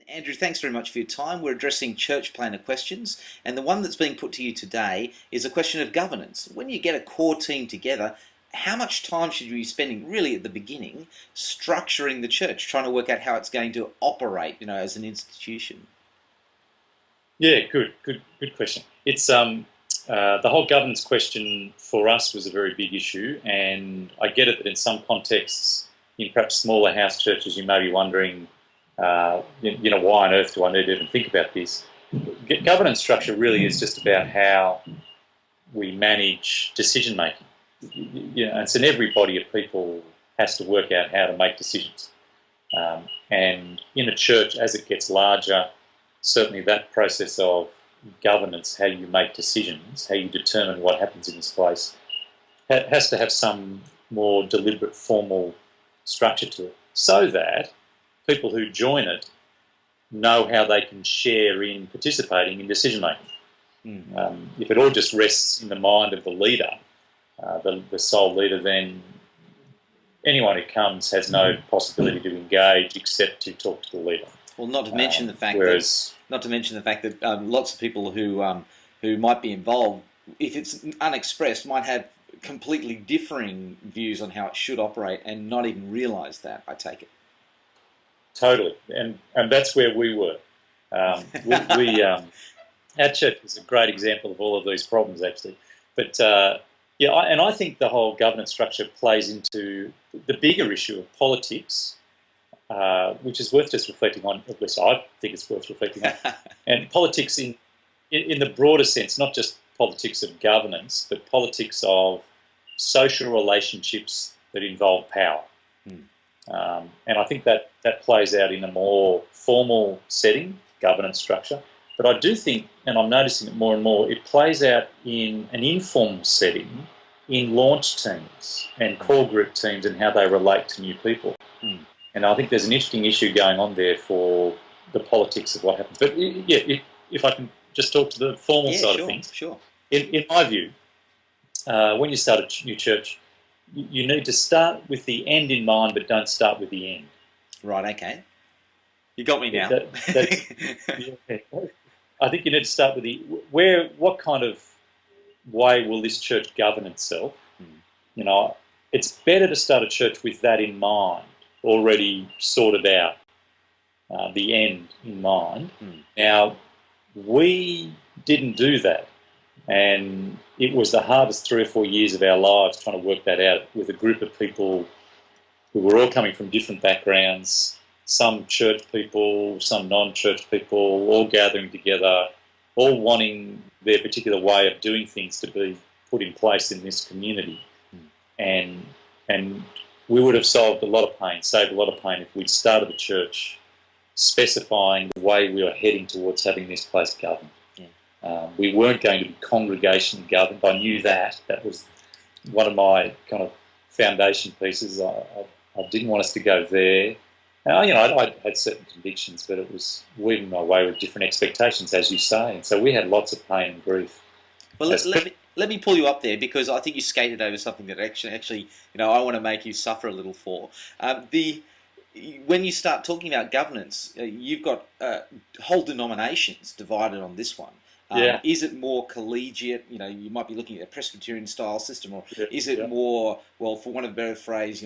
Andrew, thanks very much for your time. We're addressing church planner questions, and the one that's being put to you today is a question of governance. When you get a core team together, how much time should you be spending really at the beginning structuring the church, trying to work out how it's going to operate, as an institution? Yeah, good question. It's the whole governance question for us was a very big issue, and I get it that in some contexts, in perhaps smaller house churches, you may be wondering, why on earth do I need to even think about this? Governance structure really is just about how we manage decision making. It's in every body of people has to work out how to make decisions. And in a church, as it gets larger, certainly that process of governance, how you make decisions, how you determine what happens in this place, has to have some more deliberate, formal structure to it, so that people who join it know how they can share in participating in decision making. If it all just rests in the mind of the leader, the sole leader, then anyone who comes has no possibility to engage except to talk to the leader. Well, not to mention the fact that lots of people who might be involved, if it's unexpressed, might have completely differing views on how it should operate and not even realise that. I take it. Totally, and that's where we were. Our church was a great example of all of these problems, actually. But I think the whole governance structure plays into the bigger issue of politics, which is worth just reflecting on. At least I think it's worth reflecting on. And politics in the broader sense, not just politics of governance, but politics of social relationships that involve power. And I think that plays out in a more formal setting, governance structure. But I do think, and I'm noticing it more and more, it plays out in an informal setting in launch teams and core group teams and how they relate to new people. And I think there's an interesting issue going on there for the politics of what happens. But if I can just talk to the formal side of things. Sure. In my view, when you start a new church, you need to start with the end in mind, but don't start with the end. Right, okay. You got me now. I think you need to start with what kind of way will this church govern itself? It's better to start a church with that in mind, already sorted out, the end in mind. Now, we didn't do that. And it was the hardest 3 or 4 years of our lives trying to work that out with a group of people who were all coming from different backgrounds, some church people, some non-church people, all gathering together, all wanting their particular way of doing things to be put in place in this community. And we would have saved a lot of pain if we'd started the church specifying the way we were heading towards having this place governed. We weren't going to be congregation governed. I knew that. That was one of my kind of foundation pieces. I didn't want us to go there. I had certain convictions, but it was weaving my way with different expectations, as you say. And so we had lots of pain and grief. Well, let me pull you up there, because I think you skated over something that actually I want to make you suffer a little for. When you start talking about governance, you've got whole denominations divided on this one. Is it more collegiate? You might be looking at a Presbyterian style system, or is it more, well, for want of a better phrase,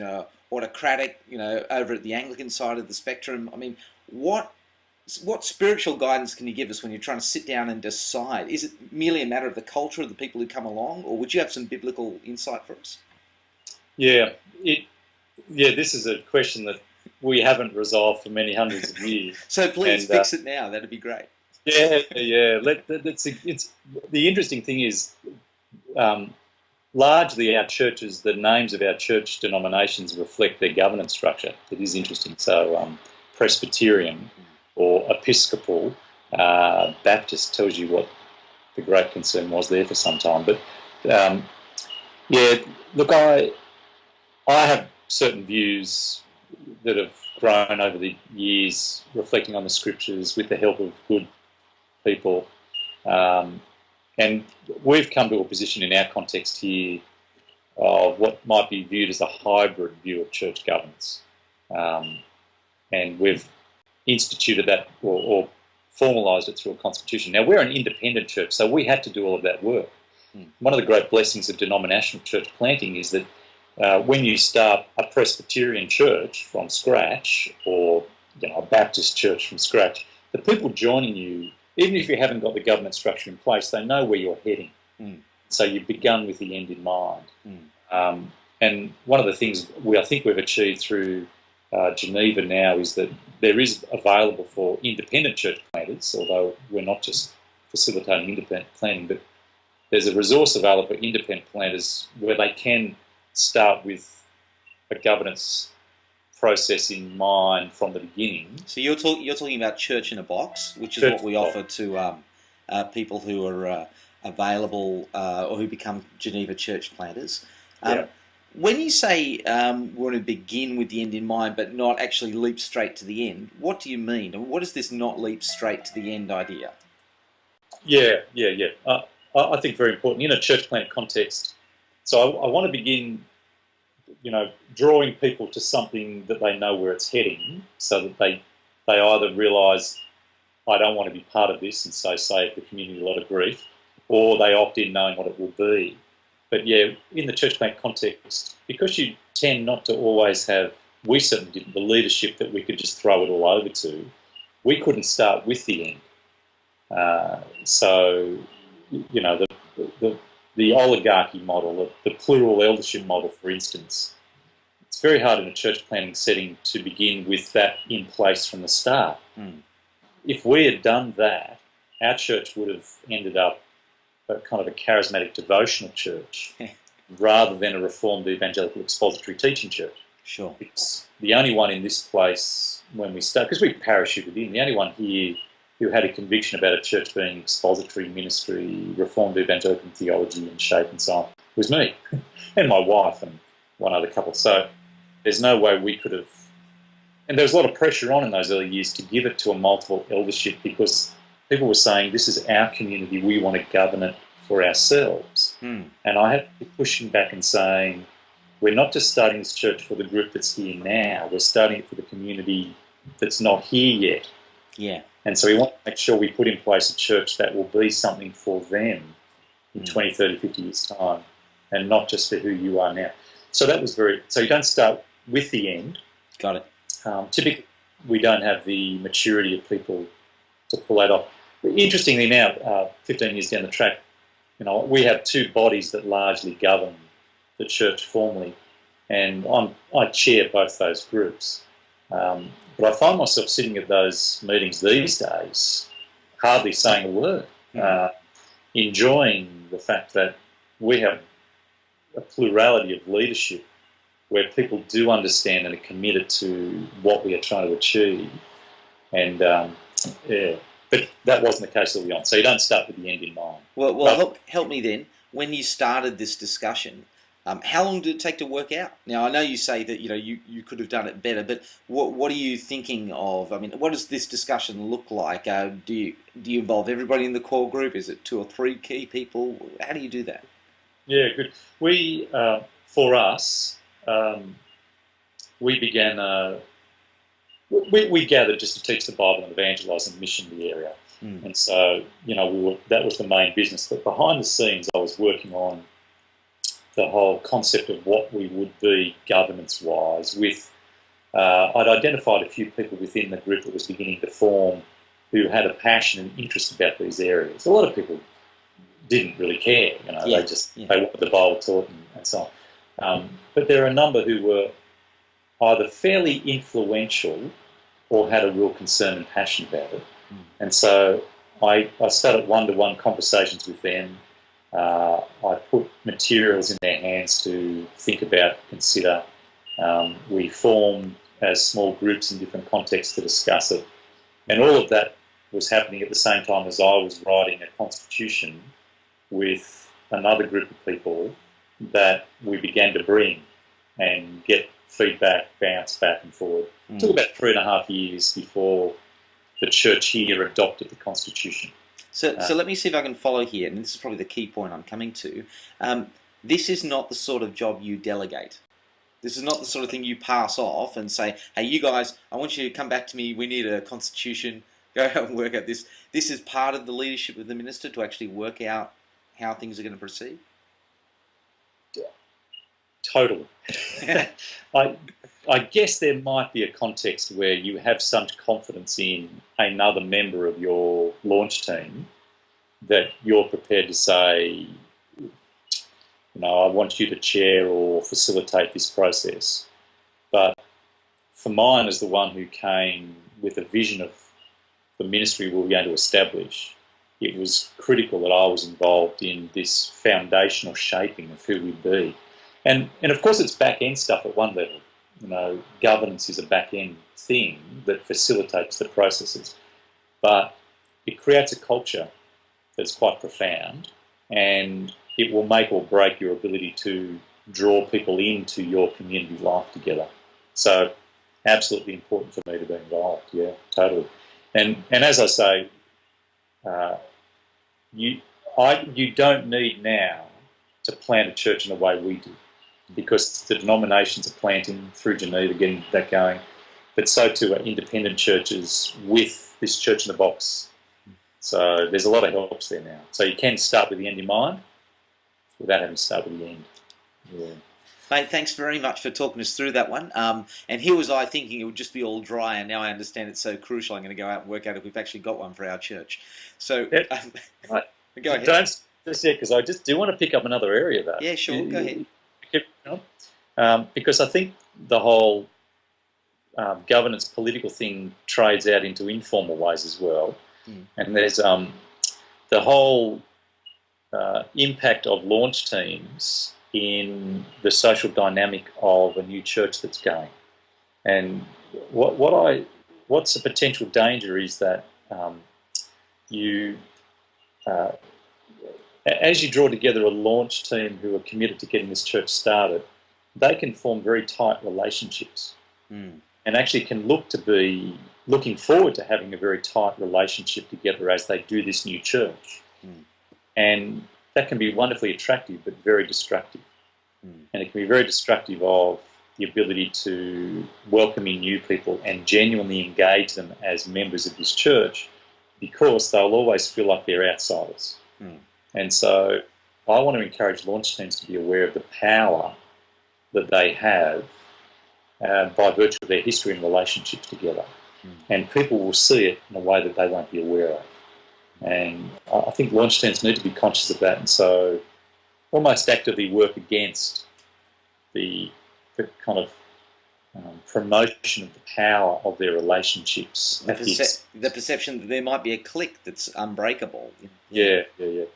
autocratic? Over at the Anglican side of the spectrum. I mean, what spiritual guidance can you give us when you're trying to sit down and decide? Is it merely a matter of the culture of the people who come along, or would you have some biblical insight for us? This is a question that we haven't resolved for many hundreds of years. So please fix it now. That'd be great. It's the interesting thing is, largely our churches, the names of our church denominations reflect their governance structure. It is interesting. So Presbyterian or Episcopal, Baptist tells you what the great concern was there for some time. But look, I have certain views that have grown over the years, reflecting on the scriptures with the help of good people, and we've come to a position in our context here of what might be viewed as a hybrid view of church governance, and we've instituted that or formalised it through a constitution. Now, we're an independent church, so we had to do all of that work. One of the great blessings of denominational church planting is that when you start a Presbyterian church from scratch, or a Baptist church from scratch, the people joining you, even if you haven't got the government structure in place, they know where you're heading. So you've begun with the end in mind. And one of the things I think we've achieved through Geneva now is that there is available for independent church planters, although we're not just facilitating independent planting, but there's a resource available for independent planters where they can start with a governance process in mind from the beginning. So you're talking about Church in a Box, which is what we offer to people who are available or who become Geneva church planters. When you say we want to begin with the end in mind but not actually leap straight to the end, what do you mean? And what is this not leap straight to the end idea? I think very important in a church plant context. So I want to begin, drawing people to something that they know where it's heading, so that they either realise, I don't want to be part of this, and so save the community a lot of grief, or they opt in knowing what it will be. But in the church plant context, because you tend not to always have, we certainly didn't, the leadership that we could just throw it all over to, we couldn't start with the end. The oligarchy model, the plural eldership model, for instance, it's very hard in a church planting setting to begin with that in place from the start. If we had done that, our church would have ended up a kind of a charismatic devotional church rather than a reformed evangelical expository teaching church. Sure. It's the only one in this place when we start, because we parachuted in, the only one here who had a conviction about a church being expository ministry, reformed evangelical theology and shape and so on, was me and my wife and one other couple. So there's no way we could have, and there was a lot of pressure on in those early years to give it to a multiple eldership, because people were saying, this is our community, we want to govern it for ourselves. And I had to be pushing back and saying, we're not just starting this church for the group that's here now, we're starting it for the community that's not here yet. Yeah. And so we want to make sure we put in place a church that will be something for them in 20, 30, 50 years' time, and not just for who you are now. So that was so you don't start with the end. Got it. Typically, we don't have the maturity of people to pull that off. Interestingly now, 15 years down the track, we have two bodies that largely govern the church formally, and I chair both those groups. But I find myself sitting at those meetings these days, hardly saying a word, enjoying the fact that we have a plurality of leadership where people do understand and are committed to what we are trying to achieve. And but that wasn't the case early on. So you don't start with the end in mind. Well, help me then. When you started this discussion, how long did it take to work out? Now, I know you say that you could have done it better, but what are you thinking of? I mean, what does this discussion look like? Do you involve everybody in the core group? Is it 2 or 3 key people? How do you do that? Yeah, good. We, for us, we began. We gathered just to teach the Bible and evangelise and mission the area, and so that was the main business. But behind the scenes, I was working on the whole concept of what we would be governance-wise. I'd identified a few people within the group that was beginning to form who had a passion and interest about these areas. A lot of people didn't really care, they wanted the Bible taught and so on. But there are a number who were either fairly influential or had a real concern and passion about it. And so I started one-to-one conversations with them. I put materials in their hands to think about, consider. We formed as small groups in different contexts to discuss it. And all of that was happening at the same time as I was writing a constitution with another group of people that we began to bring and get feedback, bounce back and forward. It took about 3.5 years before the church here adopted the constitution. So let me see if I can follow here, and this is probably the key point I'm coming to. This is not the sort of job you delegate. This is not the sort of thing you pass off and say, hey, you guys, I want you to come back to me. We need a constitution. Go out and work out this. This is part of the leadership of the minister to actually work out how things are going to proceed. Totally. I guess there might be a context where you have such confidence in another member of your launch team that you're prepared to say, I want you to chair or facilitate this process. But for mine, as the one who came with a vision of the ministry we were going to establish, it was critical that I was involved in this foundational shaping of who we'd be. And of course it's back-end stuff at one level. Governance is a back-end thing that facilitates the processes. But it creates a culture that's quite profound, and it will make or break your ability to draw people into your community life together. So absolutely important for me to be involved, yeah, totally. And as I say, you don't need now to plant a church in the way we do, because the denominations are planting through Geneva, getting that going, but so too are independent churches with this church in the box. So there's a lot of helps there now. So you can start with the end in mind without having to start with the end. Yeah. Mate, thanks very much for talking us through that one. And here was I thinking it would just be all dry, and now I understand it's so crucial. I'm going to go out and work out if we've actually got one for our church. So Right. Go ahead. Don't just yet, because I just do want to pick up another area though. Yeah, sure. Go ahead. Because I think the whole governance political thing trades out into informal ways as well. And there's the whole impact of launch teams in the social dynamic of a new church that's going. And what's the potential danger is that as you draw together a launch team who are committed to getting this church started, they can form very tight relationships and actually can look to be looking forward to having a very tight relationship together as they do this new church. And that can be wonderfully attractive but very destructive. And it can be very destructive of the ability to welcome in new people and genuinely engage them as members of this church, because they'll always feel like they're outsiders. And so I want to encourage launch teams to be aware of the power that they have by virtue of their history and relationships together. And people will see it in a way that they won't be aware of. And I think launch teams need to be conscious of that, and so almost actively work against the kind of promotion of the power of their relationships. The perception that there might be a clique that's unbreakable. Yeah. It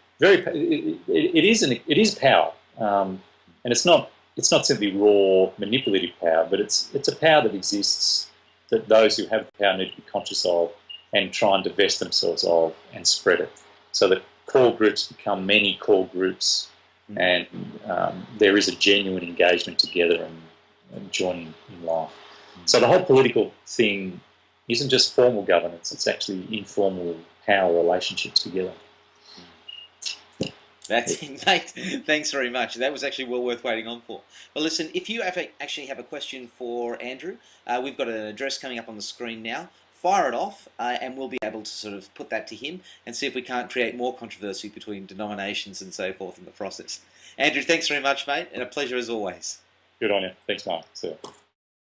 is power, and it's not simply raw manipulative power, but it's a power that exists that those who have the power need to be conscious of and try and divest themselves of and spread it, so that core groups become many core groups, and there is a genuine engagement together and joining in life. So the whole political thing isn't just formal governance, it's actually informal power relationships together. That's it, mate. Thanks very much. That was actually well worth waiting on for. Well, listen, if you actually have a question for Andrew, we've got an address coming up on the screen now. Fire it off, and we'll be able to sort of put that to him and see if we can't create more controversy between denominations and so forth in the process. Andrew, thanks very much, mate, and a pleasure as always. Good on you. Thanks, Mark. See you.